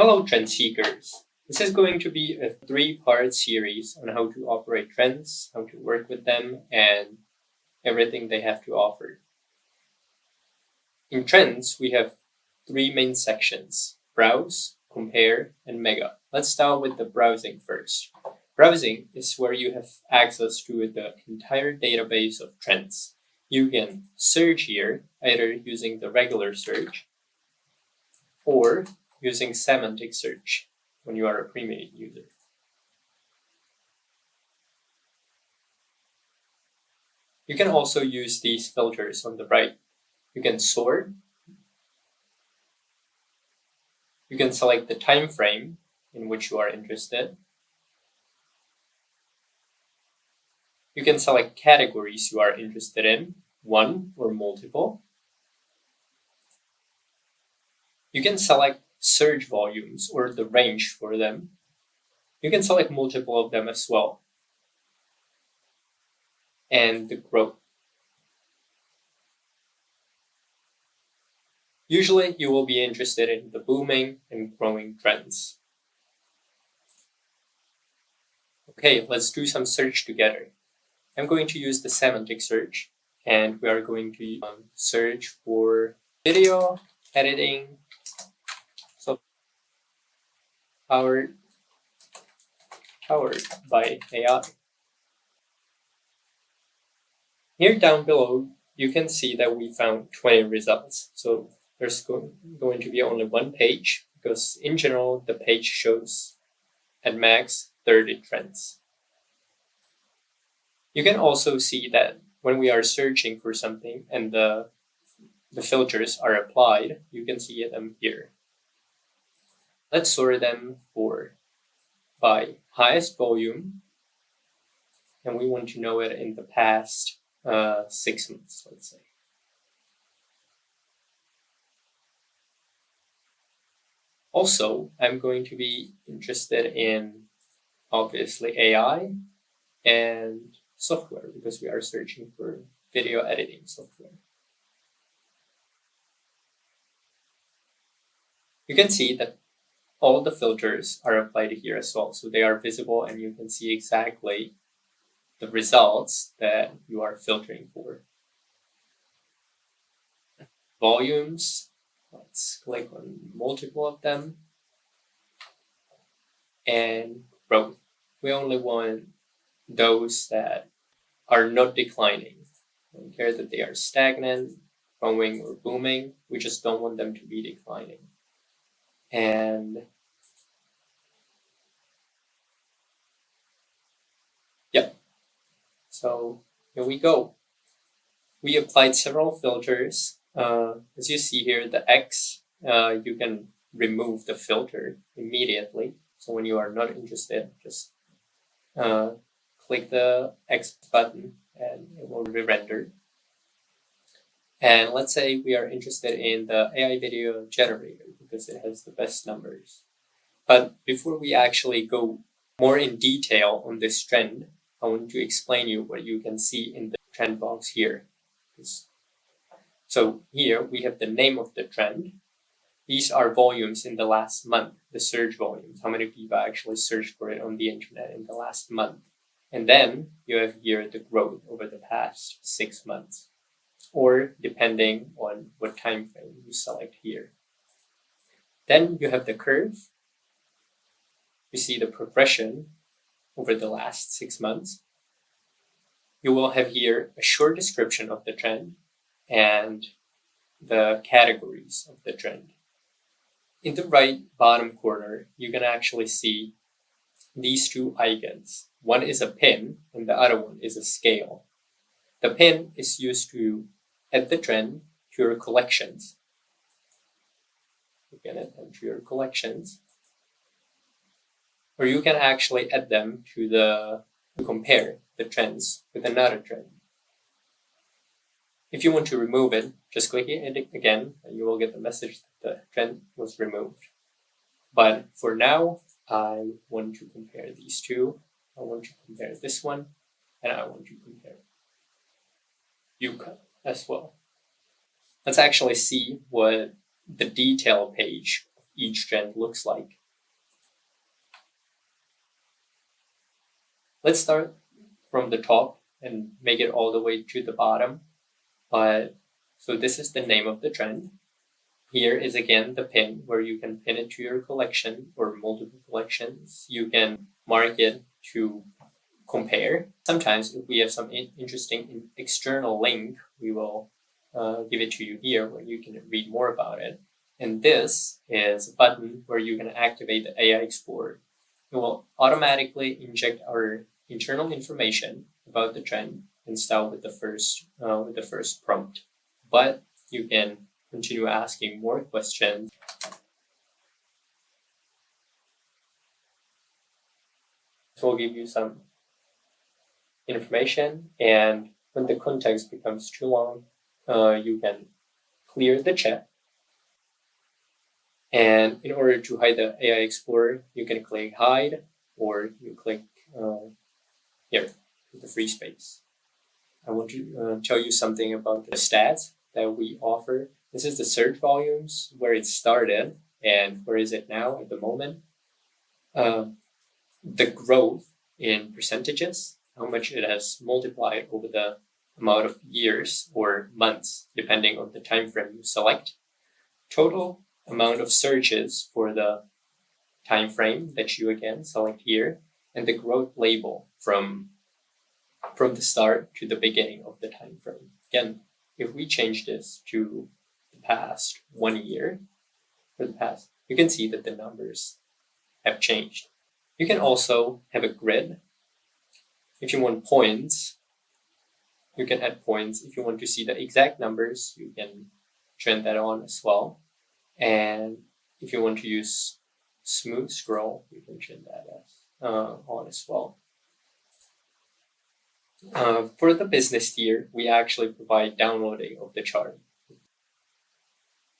Hello, trend seekers. This is going to be a three-part series on how to operate trends, how to work with them, and everything they have to offer. In trends, we have three main sections: browse, compare, and mega. Let's start with the browsing first. Browsing is where you have access to the entire database of trends. You can search here, either using the regular search or using semantic search when you are a premium user. You can also use these filters on the right. You can sort. You can select the time frame in which you are interested. You can select categories you are interested in, one or multiple. You can select search volumes or the range for them. You can select multiple of them as well. And the growth. Usually you will be interested in the booming and growing trends. Okay, let's do some search together. I'm going to use the semantic search, and we are going to search for video editing, so powered by AI. Here down below, you can see that we found 20 results. So there's going to be only one page, because in general, the page shows at max 30 trends. You can also see that when we are searching for something and the filters are applied, you can see them here. Let's sort them by highest volume, and we want to know it in the past 6 months, let's say. Also, I'm going to be interested in, obviously, AI and software, because we are searching for video editing software. You can see that all the filters are applied here as well, so they are visible and you can see exactly the results that you are filtering for. Volumes, let's click on multiple of them. And growth, we only want those that are not declining. We don't care that they are stagnant, growing, or booming. We just don't want them to be declining. And yeah, so here we go. We applied several filters. As you see here, the X, you can remove the filter immediately. So when you are not interested, just click the X button and it will re-render. And let's say we are interested in the AI video generator because it has the best numbers. But before we actually go more in detail on this trend, I want to explain you what you can see in the trend box here. So here we have the name of the trend. These are volumes in the last month, the search volumes, how many people actually searched for it on the internet in the last month. And then you have here the growth over the past 6 months, or depending on what time frame you select here. Then you have the curve. You see the progression over the last 6 months. You will have here a short description of the trend and the categories of the trend. In the right bottom corner, you can actually see these two icons. One is a pin and the other one is a scale. The pin is used to add the trend to your collections. You can add them to your collections. Or you can actually add them to compare the trends with another trend. If you want to remove it, just click it again and you will get the message that the trend was removed. But for now, I want to compare these two. I want to compare this one, and I want to compare Yuka as well. Let's actually see what the detail page of each trend looks like. Let's start from the top and make it all the way to the bottom. So this is the name of the trend. Here is again the pin where you can pin it to your collection or multiple collections. You can mark it to compare. Sometimes if we have some interesting external link, we will give it to you here where you can read more about it. And this is a button where you can activate the AI Explorer. It will automatically inject our internal information about the trend and start with the first prompt. But you can continue asking more questions. So we'll give you some information, and when the context becomes too long, you can clear the chat. And in order to hide the AI Explorer, you can click hide, or you click here, the free space. I want to tell you something about the stats that we offer. This is the search volumes, where it started and where is it now at the moment. The growth in percentages, how much it has multiplied over the amount of years or months, depending on the time frame you select. Total amount of searches for the time frame that you again select here, and the growth label from the start to the beginning of the time frame. Again, if we change this to the past 1 year, you can see that the numbers have changed. You can also have a grid. If you want points, you can add points. If you want to see the exact numbers, you can turn that on as well. And if you want to use smooth scroll, you can turn that on as well. For the business tier, we actually provide downloading of the chart.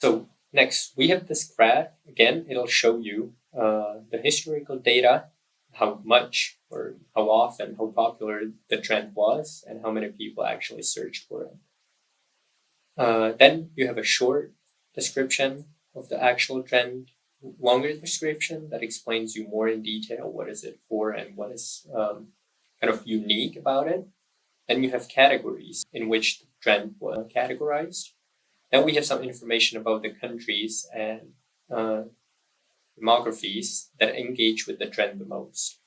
So next, we have this graph. Again, it'll show you the historical data, how much or how often, how popular the trend was, and how many people actually searched for it. Then you have a short description of the actual trend, longer description that explains you more in detail what is it for and what is kind of unique about it. Then you have categories in which the trend was categorized. Then we have some information about the countries and demographies that engage with the trend the most.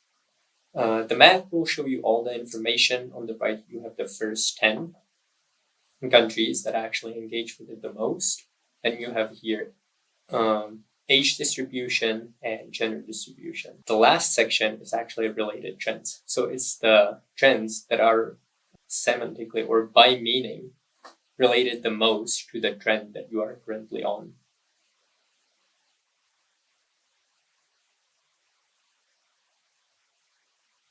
The map will show you all the information. On the right, you have the first 10 countries that actually engage with it the most. Then you have here age distribution and gender distribution. The last section is actually related trends. So it's the trends that are semantically or by meaning related the most to the trend that you are currently on.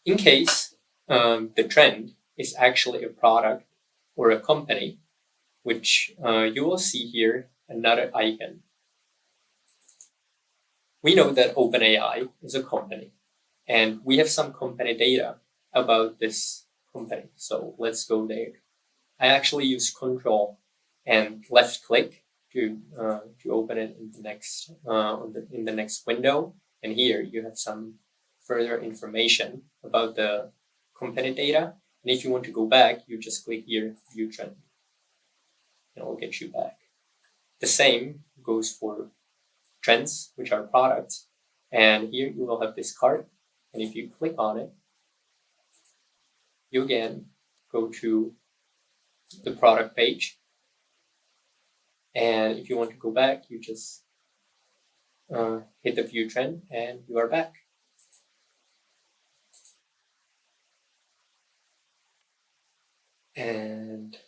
In case the trend is actually a product or a company, which you will see here another icon. We know that OpenAI is a company, and we have some company data about this company. So let's go there. I actually use Control and left click to open it in the next window. And here you have some further information about the company data. And if you want to go back, you just click here, View Trend, and it will get you back. The same goes for trends, which are products. And here you will have this card. And if you click on it, you again go to the product page. And if you want to go back, you just hit the View Trend and you are back. And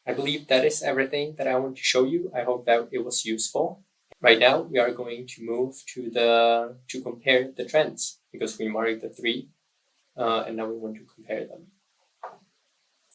I believe that is everything that I want to show you. I hope that it was useful. Right now, we are going to move to compare the trends because we marked the 3, and now we want to compare them.